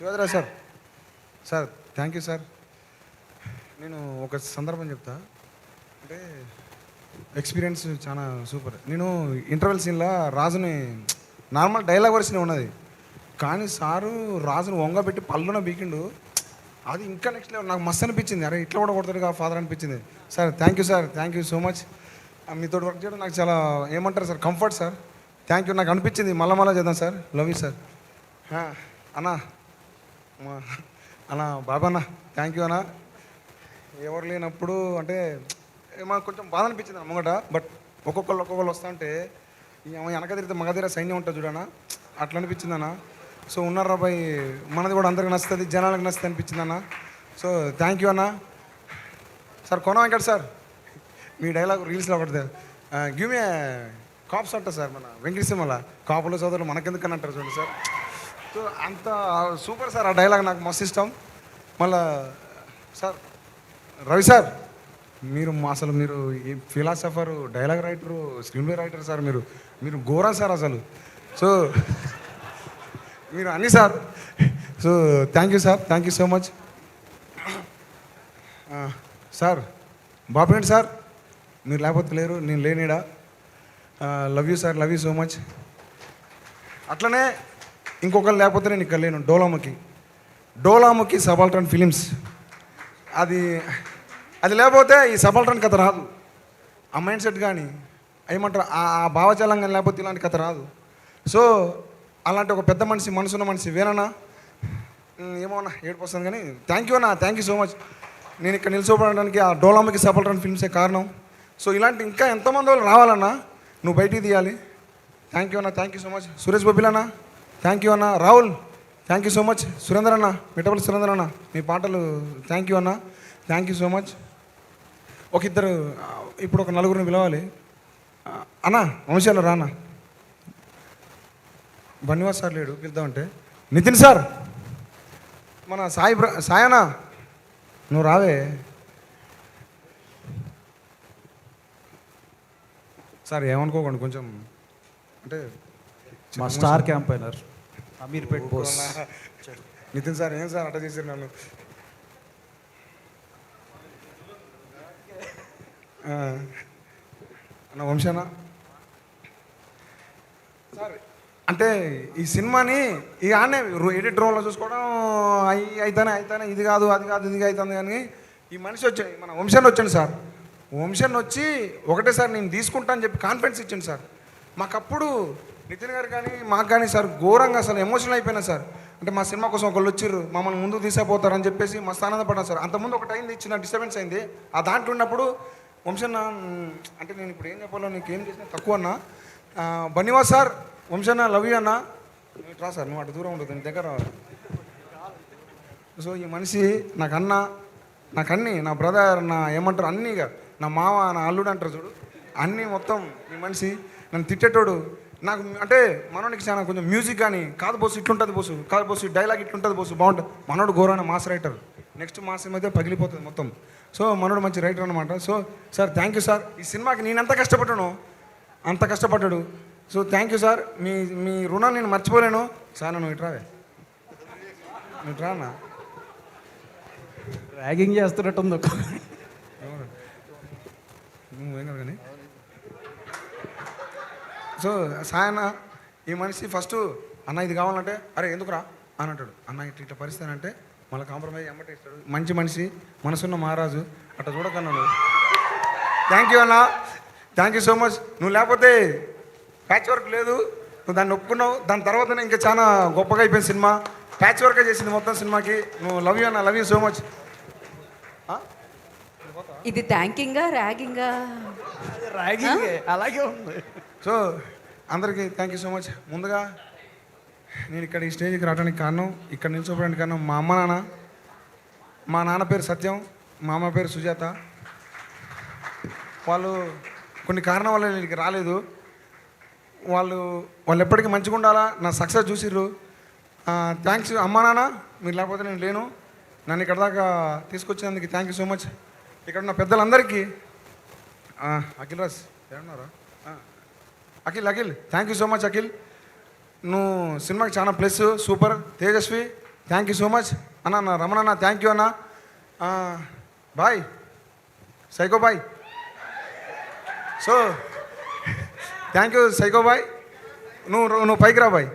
శివధరాజ్ sir. Sir thank you sir. నేను ఒక సందర్భం చెప్తా. అంటే ఎక్స్పీరియన్స్ చాలా సూపర్. నేను ఇంటర్వెల్ సీన్లో రాజుని నార్మల్ డైలాగ్ వర్షన్ ఉన్నది, కానీ సారు రాజును వంగబెట్టి పళ్ళున బీకిండు. అది ఇంకా నెక్స్ట్ లెవెల్. నాకు మస్తు అనిపించింది, అరే ఇట్లా కూడా కొడతాడు కదా ఫాదర్ అనిపించింది. Sir thank you sir, thank you so much. మీతో వర్క్ చేయడం నాకు చాలా ఏమంటారు sir, comfort sir. Thank you. నాకు అనిపించింది మళ్ళా చేద్దాం సార్. Love you sir. అన్నా అన్నా బాబా అన్న, థ్యాంక్ యూ అన్న. ఎవరు లేనప్పుడు అంటే మాకు కొంచెం బాధ అనిపించింది అన్న ముంగట. బట్ ఒక్కొక్కళ్ళు వస్తా అంటే వెనక తిరిగితే మగ దగ్గర సైన్యం ఉంటుంది చూడనా, అట్లా అనిపించింది అన్న. సో ఉన్నారు రాబాయ్, మనది కూడా అందరికి నచ్చుతుంది, జనాలకు నచ్చుతుంది అనిపించింది అన్న. సో థ్యాంక్ యూ అన్న. సార్ కొన వెంకట సార్, మీ డైలాగ్ రీల్స్లో ఒకటి గివ్ మీ కాప్స్ అంటారు సార్. మన వెంకటేశ్వర కాపుల సోదరులు మనకెందుకని అంటారు చూడండి సార్. సో అంత సూపర్ సార్. ఆ డైలాగ్ నాకు మస్తు ఇష్టం. మళ్ళా సార్ రవి సార్, మీరు అసలు మీరు ఈ philosopher, dialogue writer, screenplay writer sir. మీరు ఘోరం సార్ అసలు. సో మీరు అన్నీ sir. So thank you sir, thank you so much sir. బాపేంటి సార్, మీరు లేకపోతే లేరు, నేను లేనిడా. Love you sir, love you so much. అట్లనే ఇంకొకరు లేకపోతే నేను ఇక్కడ లేను. డోలాముఖి సబాల్టర్న్ ఫిలిమ్స్, అది లేకపోతే ఈ సబాల్టర్న్ కథ రాదు. ఆ మైండ్ సెట్ కానీ ఏమంటారు, ఆ భావజాలం కానీ లేకపోతే ఇలాంటి కథ రాదు. సో అలాంటి ఒక పెద్ద మనిషి, మనసున్న మనిషి వేనన్నా. ఏమో అన్న ఏడుపు వస్తుంది కానీ థ్యాంక్ యూ అన్న, థ్యాంక్ యూ సో మచ్. నేను ఇక్కడ నిలిచిపోవడానికి ఆ డోలాముఖి సబాల్టర్న్ ఫిల్మ్సే కారణం. సో ఇలాంటి ఇంకా ఎంతోమంది వాళ్ళు రావాలన్నా, నువ్వు బయటికి తీయాలి. థ్యాంక్ యూ అన్న, thank you so much. Suresh Bobbili అన్న థ్యాంక్ యూ అన్న. Rahul thank you so much. Surender అన్న, మిట్టపల్లి సురేందర్ అన్న, మీ పాటలు థ్యాంక్ యూ అన్న, థ్యాంక్ యూ సో మచ్. ఇద్దరు ఇప్పుడు ఒక నలుగురిని పిలవాలి అన్న. వంశాలు రా అన్న. బన్నివాస్ సార్ లేడు, పిలుద్దామంటే. నితిన్ సార్, మన సాయనా నువ్వు రావే సార్. ఏమనుకోకండి, కొంచెం అంటే మా star campaigner Ameerpet boss Nitin sir. ఏం సార్ అట్ట చేశారు నన్ను. అన్న వంశానా సార్. అంటే ఈ సినిమాని ఈ ఆనే ఎడిట్ రోల్లో చూసుకోవడం అయితేనే ఇది కాదు అది కాదు ఇది అవుతుంది. కానీ ఈ మనిషి వచ్చాడు, మన వంశాన్ని వచ్చాను సార్. వంశాన్ని వచ్చి ఒకటేసారి నేను తీసుకుంటా అని చెప్పి కాన్ఫిడెన్స్ ఇచ్చాను సార్. మాకప్పుడు నితిన్ గారు కానీ మాకు కానీ సార్ ఘోరంగా అసలు ఎమోషనల్ అయిపోయినా సార్. అంటే మా సినిమా కోసం ఒకళ్ళు వచ్చిర్రు, మమ్మల్ని ముందుకు తీసుకుపోతారని చెప్పేసి మస్తు ఆనందపడ్డాను సార్. అంతకుముందు ఒకటి అయింది, చిన్న డిస్టర్బెన్స్ అయింది. ఆ దాంట్లో ఉన్నప్పుడు వంశన్న అంటే నేను ఇప్పుడు ఏం చెప్పాలో నీకు ఏం చేసినా తక్కువ అన్నా. బన్నివాస్ సార్, వంశన్న లవ్ యూ అన్న. రా సార్, నువ్వు అటు దూరం ఉంటుంది, నీ దగ్గర రావాలి. సో ఈ మనిషి నాకు అన్నీ నా బ్రదర్, నా ఏమంటారు అన్నీగా, నా మామ, నా అల్లుడు అంటారు చూడు, అన్నీ మొత్తం ఈ మనిషి. నన్ను తిట్టేటోడు. నాకు అంటే మనోడికి చాలా కొంచెం మ్యూజిక్ కానీ కాదు బోసు ఇట్లుంటుంది బోసు, కాదు బోసు డైలాగ్ ఇట్లుంటుంది బోసు బాగుంటుంది. మనోడు ఘోరమైన మాస్ రైటర్. నెక్స్ట్ మాస్ అయితే పగిలిపోతుంది మొత్తం. సో మనోడు మంచి రైటర్ అనమాట. So sir thank you sir. ఈ సినిమాకి నేను ఎంత కష్టపడ్డానో అంత కష్టపడ్డాడు. So thank you sir. మీ రుణం నేను మర్చిపోలేను సార్. నువ్వు ఇట్రావే, నువ్వు రానా. ర్యాగింగ్ చేస్తున్నట్టుంది. నువ్వేం కానీ. సో సాయన ఈ మనిషి ఫస్ట్ అన్న ఇది కావాలంటే అరే ఎందుకురా అని అంటాడు. అన్న ఇట్లా పరిస్థితి అంటే మళ్ళీ కాంప్రమైజ్ ఎమ్మటే ఇస్తాడు. మంచి మనిషి, మనసున్న మహారాజు. అట్లా చూడకన్నాడు. థ్యాంక్ యూ అన్న, థ్యాంక్ యూ సో మచ్. నువ్వు లేకపోతే ప్యాచ్ వర్క్ లేదు, నువ్వు దాన్ని ఒప్పుకున్నావు. దాని తర్వాతనే ఇంకా చాలా గొప్పగా అయిపోయింది సినిమా. ప్యాచ్ వర్కే చేసింది మొత్తం సినిమాకి. నువ్వు లవ్ యూ అన్న, లవ్ యూ సో మచ్. ఇది థ్యాంకింగా ర్యాగింగా? ర్యాగింగ్ అలాగే ఉంది. సో అందరికీ థ్యాంక్ యూ సో మచ్. ముందుగా నేను ఇక్కడ ఈ స్టేజ్కి రావడానికి కారణం, ఇక్కడ నిల్చోపోవడానికి కారణం మా అమ్మ నాన్న. మా నాన్న పేరు సత్యం, మా అమ్మ పేరు సుజాత. వాళ్ళు కొన్ని కారణం వల్ల నేను ఇక్కడికి రాలేదు. వాళ్ళు ఎప్పటికీ మంచిగా ఉండాలా, నా సక్సెస్ చూసిర్రు. థ్యాంక్స్ అమ్మా నాన్న, మీరు లేకపోతే నేను లేను. నన్ను ఇక్కడ దాకా తీసుకొచ్చినందుకు థ్యాంక్ యూ సో మచ్. ఇక్కడ ఉన్న పెద్దలందరికీ అఖిల్ రాజ్ ఏమన్నారా, Akhil thank you so much. Akhil నువ్వు సినిమాకి చాలా plus, super. Tejaswi thank you so much అన్న రమణ అన్న థ్యాంక్ యూ అన్న boy psycho boy so thank you psycho boy నువ్వు పైకి రా బాయ్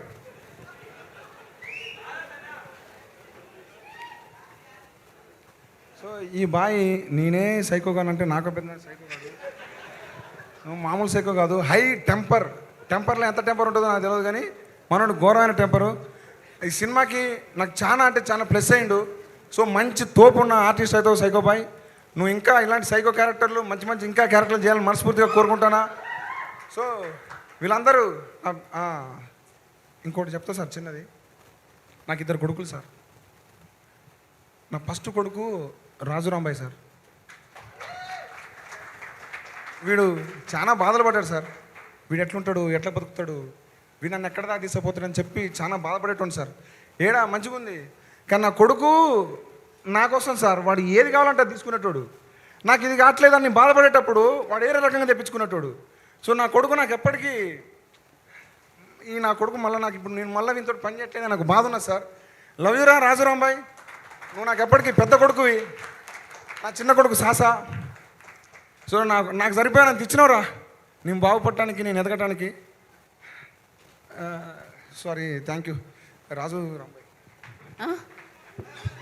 సో ఈ బాయ్ నేనే సైకో కానంటే నాకు పెద్ద సైకో కాదు నువ్వు మామూలు సైకో కాదు హై టెంపర్లో ఎంత టెంపర్ ఉంటుందో నాకు తెలియదు కానీ మనోడు ఘోరమైన టెంపరు ఈ సినిమాకి నాకు చాలా అంటే చాలా ప్లస్ అయ్యిండు సో మంచి తోపు ఉన్న ఆర్టిస్ట్ అయితే సైకో బాయ్ నువ్వు ఇంకా ఇలాంటి సైకో క్యారెక్టర్లు మంచి ఇంకా క్యారెక్టర్లు చేయాలని మనస్ఫూర్తిగా కోరుకుంటానా సో వీళ్ళందరూ ఇంకోటి చెప్తా సార్ చిన్నది నాకు 2 కొడుకులు సార్ నా ఫస్ట్ కొడుకు రాజురాంబాయ్ సార్ వీడు చాలా బాధలు పడ్డాడు సార్ వీడు ఎట్లుంటాడు ఎట్లా బతుకుతాడు వీడు నన్ను ఎక్కడ దాకా తీసుకుపోతాడని చెప్పి చాలా బాధపడేటోండి సార్ ఏడా మంచిగా ఉంది కానీ నా కొడుకు నా కోసం సార్ వాడు ఏది కావాలంటే అది తీసుకునేటోడు నాకు ఇది కావట్లేదని నేను బాధపడేటప్పుడు వాడు ఏరే రకంగా తెప్పించుకునేటోడు సో నా కొడుకు నాకు ఎప్పటికీ నా కొడుకు మళ్ళీ నాకు ఇప్పుడు నేను మళ్ళీ వీనితో పని చేయట్లేదు నాకు బాధ ఉన్నది సార్ లవ్ యూరా రాజురాంబాయ్ నువ్వు నాకు ఎప్పటికీ పెద్ద కొడుకువి నా చిన్న కొడుకు సాసా సో నాకు సరిపోయాను ఇచ్చినవరా నేను బాగుపడటానికి నేను ఎదగటానికి sorry thank you Raju Rambai